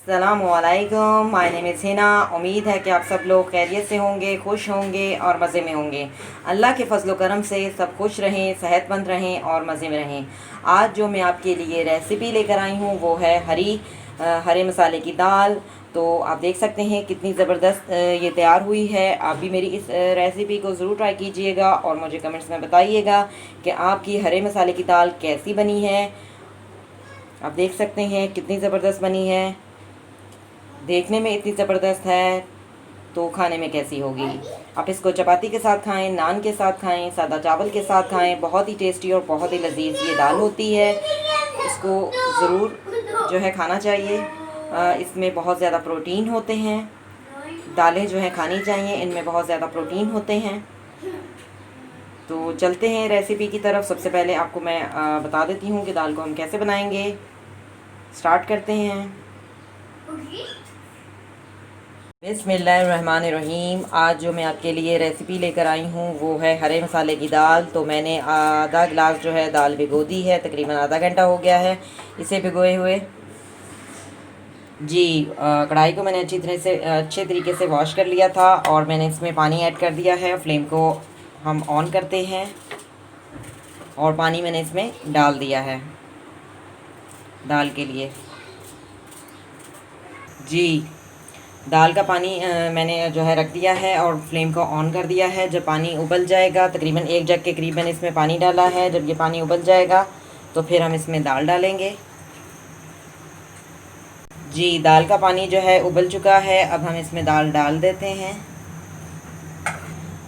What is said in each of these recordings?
अस्सलामुअलैकुम, my name is Hina. उम्मीद है कि आप सब लोग खैरियत से होंगे, खुश होंगे और मज़े में होंगे। अल्लाह के फजल करम से सब खुश रहें, सेहतमंद रहें और मज़े में रहें। आज जो मैं आपके लिए रेसिपी लेकर आई हूँ वो है हरे मसाले की दाल। तो आप देख सकते हैं कितनी ज़बरदस्त ये तैयार हुई है। आप भी मेरी इस रेसिपी को ज़रूर ट्राई कीजिएगा और मुझे कमेंट्स में बताइएगा कि आपकी हरे मसाले की दाल कैसी बनी है। आप देख सकते हैं कितनी ज़बरदस्त बनी है। देखने में इतनी ज़बरदस्त है तो खाने में कैसी होगी। आप इसको चपाती के साथ खाएं, नान के साथ खाएं, सादा चावल के साथ खाएं। बहुत ही टेस्टी और बहुत ही लजीज ये दाल होती है। इसको ज़रूर जो है खाना चाहिए। इसमें बहुत ज़्यादा प्रोटीन होते हैं। दालें जो है खानी चाहिए, इनमें बहुत ज़्यादा प्रोटीन होते हैं। तो चलते हैं रेसिपी की तरफ। सबसे पहले आपको मैं बता देती हूँ कि दाल को हम कैसे बनाएंगे। स्टार्ट करते हैं। बिस्मिल्लाहिर्रहमानिर्रहीम। आज जो मैं आपके लिए रेसिपी लेकर आई हूँ वो है हरे मसाले की दाल। तो मैंने आधा गिलास जो है दाल भिगो दी है, तकरीबन आधा घंटा हो गया है इसे भिगोए हुए। जी, कढ़ाई को मैंने अच्छे तरीके से वॉश कर लिया था और मैंने इसमें पानी ऐड कर दिया है। फ्लेम को हम ऑन करते हैं और पानी मैंने इसमें डाल दिया है दाल के लिए। जी, दाल का पानी मैंने जो है रख दिया है और फ्लेम को ऑन कर दिया है। जब पानी उबल जाएगा, तकरीबन 1 जग के करीबन इसमें पानी डाला है। जब ये पानी उबल जाएगा तो फिर हम इसमें दाल डालेंगे। जी, दाल का पानी जो है उबल चुका है। अब हम इसमें दाल डाल देते हैं।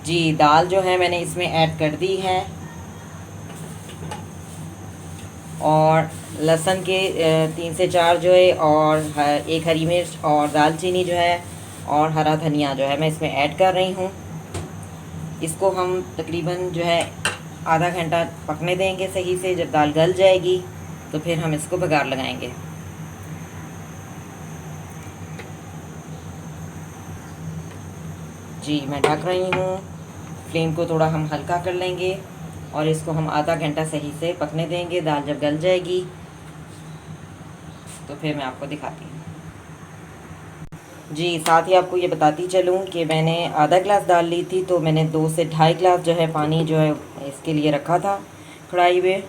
जी, दाल जो है मैंने इसमें ऐड कर दी है और लहसुन के 3 से 4 जो है और 1 हरी मिर्च और दालचीनी जो है और हरा धनिया जो है मैं इसमें ऐड कर रही हूँ। इसको हम तकरीबन जो है आधा घंटा पकने देंगे सही से। जब दाल गल जाएगी तो फिर हम इसको बघार लगाएंगे। जी, मैं ढक रही हूँ। फ्लेम को थोड़ा हम हल्का कर लेंगे और इसको हम आधा घंटा सही से पकने देंगे। दाल जब गल जाएगी तो फिर मैं आपको दिखाती हूँ। जी, साथ ही आपको ये बताती चलूँ कि मैंने आधा गिलास दाल ली थी तो मैंने 2 से ढाई गिलास जो है पानी जो है इसके लिए रखा था कढ़ाई में।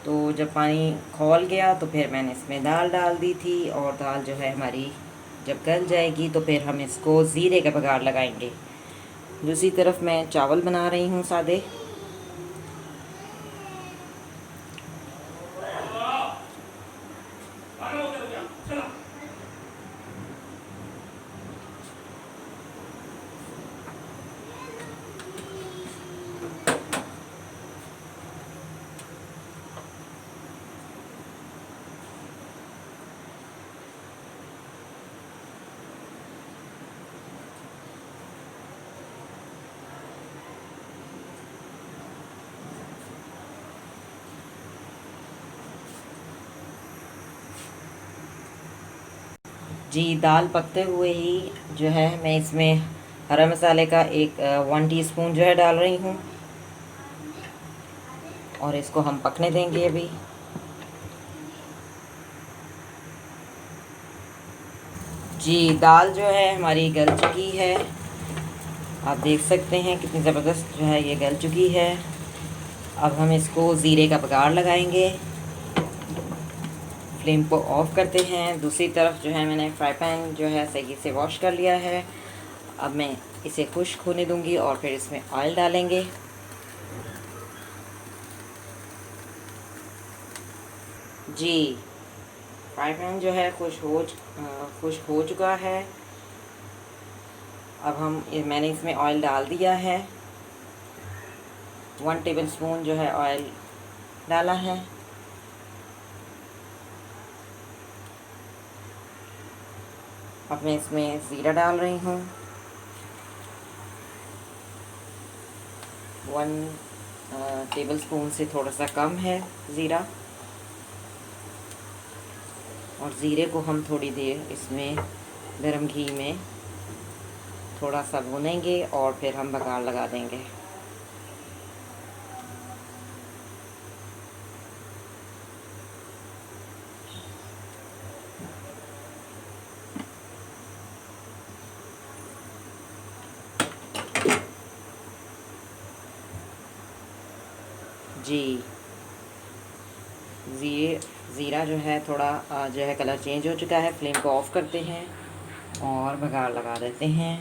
तो जब पानी खौल गया तो फिर मैंने इसमें दाल डाल दी थी और दाल जो है हमारी जब गल जाएगी तो फिर हम इसको ज़ीरे का बघार लगाएंगे। दूसरी तरफ मैं चावल बना रही हूँ सादे। जी, दाल पकते हुए ही जो है मैं इसमें हरा मसाले का 1 टीस्पून जो है डाल रही हूँ और इसको हम पकने देंगे अभी। जी, दाल जो है हमारी गल चुकी है। आप देख सकते हैं कितनी ज़बरदस्त जो है ये गल चुकी है। अब हम इसको ज़ीरे का बघार लगाएंगे। फ्लेम को ऑफ़ करते हैं। दूसरी तरफ जो है मैंने फ्राई पैन जो है सही से वॉश कर लिया है। अब मैं इसे खुश्क होने दूंगी और फिर इसमें ऑयल डालेंगे। जी, फ्राई पैन जो है खुश्क हो चुका है। अब मैंने इसमें ऑयल डाल दिया है। 1 टेबलस्पून जो है ऑयल डाला है। अब मैं इसमें ज़ीरा डाल रही हूँ। 1 टेबलस्पून से थोड़ा सा कम है ज़ीरा। और ज़ीरे को हम थोड़ी देर इसमें गरम घी में थोड़ा सा भूनेंगे और फिर हम बघार लगा देंगे। जी ज़ीरा जो है थोड़ा जो है कलर चेंज हो चुका है। फ्लेम को ऑफ़ करते हैं और बघार लगा देते हैं।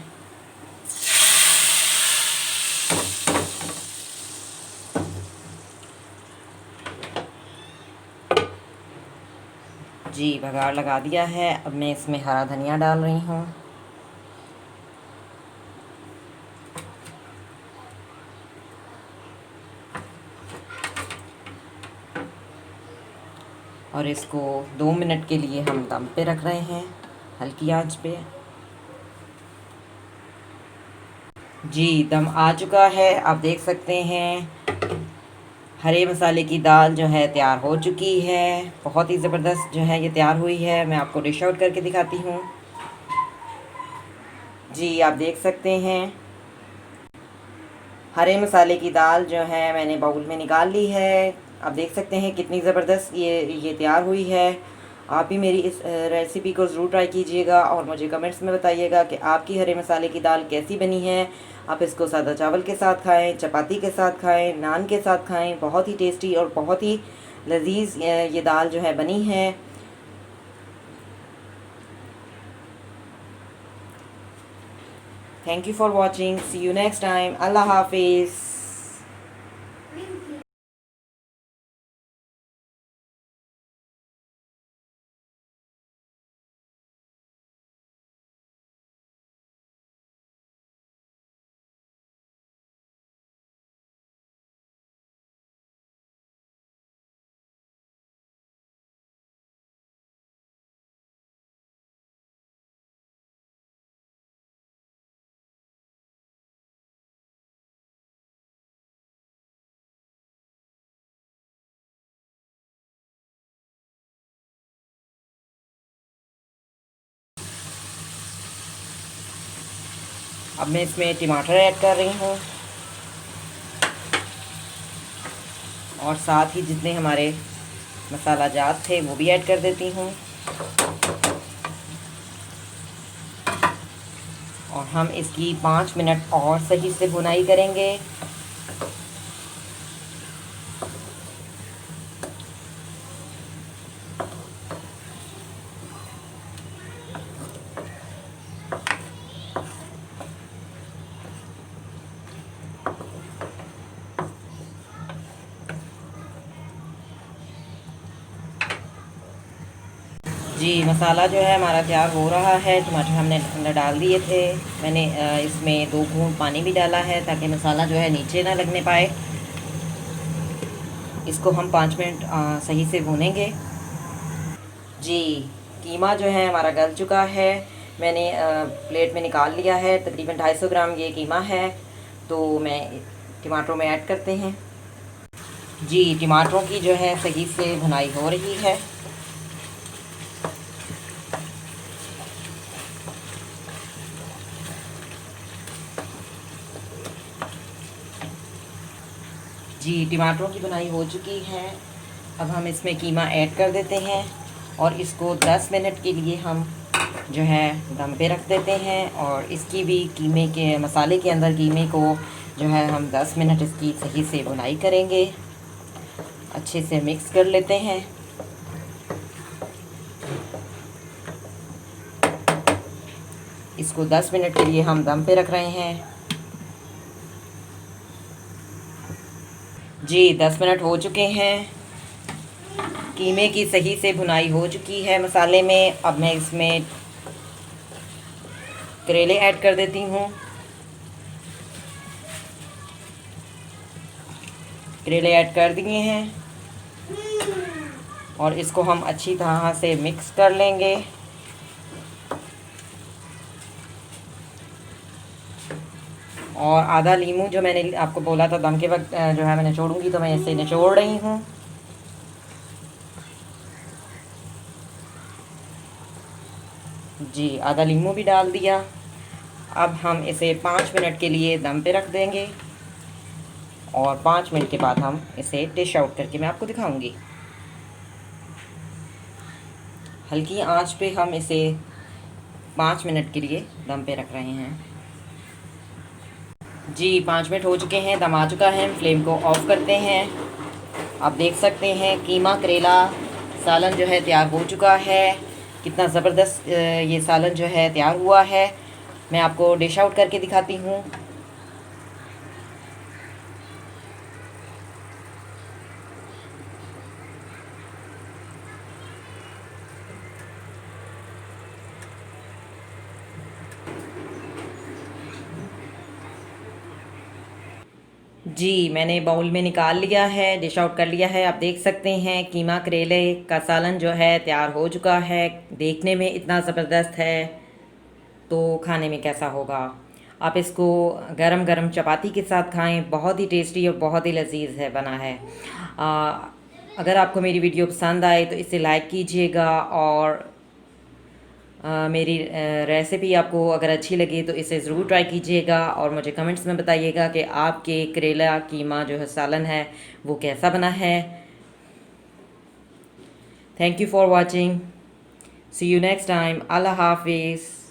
जी बघार लगा दिया है। अब मैं इसमें हरा धनिया डाल रही हूँ। और इसको 2 मिनट के लिए हम दम पे रख रहे हैं, हल्की आंच पे। जी दम आ चुका है, आप देख सकते हैं। हरे मसाले की दाल जो है तैयार हो चुकी है। बहुत ही ज़बरदस्त जो है ये तैयार हुई है। मैं आपको डिश आउट करके दिखाती हूँ। जी आप देख सकते हैं, हरे मसाले की दाल जो है मैंने बाउल में निकाल ली है। आप देख सकते हैं कितनी ज़बरदस्त ये तैयार हुई है। आप भी मेरी इस रेसिपी को ज़रूर ट्राई कीजिएगा और मुझे कमेंट्स में बताइएगा कि आपकी हरे मसाले की दाल कैसी बनी है। आप इसको सादा चावल के साथ खाएं, चपाती के साथ खाएं, नान के साथ खाएं। बहुत ही टेस्टी और बहुत ही लजीज ये दाल जो है बनी है। Thank you for watching. See you next time. अल्लाह हाफिज़। अब मैं इसमें टमाटर ऐड कर रही हूँ और साथ ही जितने हमारे मसाला जात थे वो भी ऐड कर देती हूँ। और हम इसकी 5 मिनट और सही से भुनाई करेंगे। जी मसाला जो है हमारा तैयार हो रहा है। टमाटर हमने अंदर डाल दिए थे। मैंने इसमें 2 घूंट पानी भी डाला है ताकि मसाला जो है नीचे ना लगने पाए। इसको हम 5 मिनट सही से भूनेंगे। जी कीमा जो है हमारा गल चुका है। मैंने प्लेट में निकाल लिया है। तकरीबन 250 ग्राम ये कीमा है। तो मैं टमाटरों में ऐड करते हैं। जी टमाटरों की जो है सही से भुनाई हो रही है। जी टमाटरों की भुनाई हो चुकी है। अब हम इसमें कीमा ऐड कर देते हैं और इसको 10 मिनट के लिए हम जो है दम पे रख देते हैं। और इसकी भी कीमे के मसाले के अंदर कीमे को जो है हम 10 मिनट इसकी सही से भुनाई करेंगे। अच्छे से मिक्स कर लेते हैं। इसको 10 मिनट के लिए हम दम पे रख रहे हैं। जी 10 मिनट हो चुके हैं। कीमे की सही से भुनाई हो चुकी है मसाले में। अब मैं इसमें करेले ऐड कर देती हूँ। करेले ऐड कर दिए हैं और इसको हम अच्छी तरह से मिक्स कर लेंगे। और आधा लीमू जो मैंने आपको बोला था दम के वक्त जो है मैं निचोड़ूंगी, तो मैं इसे निचोड़ रही हूँ। जी आधा लीमू भी डाल दिया। अब हम इसे 5 मिनट के लिए दम पे रख देंगे और 5 मिनट के बाद हम इसे डिश आउट करके मैं आपको दिखाऊंगी। हल्की आंच पे हम इसे 5 मिनट के लिए दम पे रख रहे हैं। जी 5 मिनट हो चुके हैं, दम आ चुका है। फ्लेम को ऑफ़ करते हैं आप देख सकते हैं कीमा करेला सालन जो है तैयार हो चुका है। कितना ज़बरदस्त ये सालन जो है तैयार हुआ है। मैं आपको डिश आउट करके दिखाती हूँ। जी, मैंने बाउल में निकाल लिया है, डिश आउट कर लिया है। आप देख सकते हैं कीमा करेले का सालन जो है तैयार हो चुका है। देखने में इतना ज़बरदस्त है तो खाने में कैसा होगा। आप इसको गरम गरम चपाती के साथ खाएं, बहुत ही टेस्टी और बहुत ही लजीज है बना है। अगर आपको मेरी वीडियो पसंद आए तो इसे लाइक कीजिएगा और मेरी रेसिपी आपको अगर अच्छी लगी तो इसे ज़रूर ट्राई कीजिएगा और मुझे कमेंट्स में बताइएगा कि आपके करेला कीमा जो है सालन है वो कैसा बना है। Thank you for watching. See you next time. अल्लाह हाफिज़।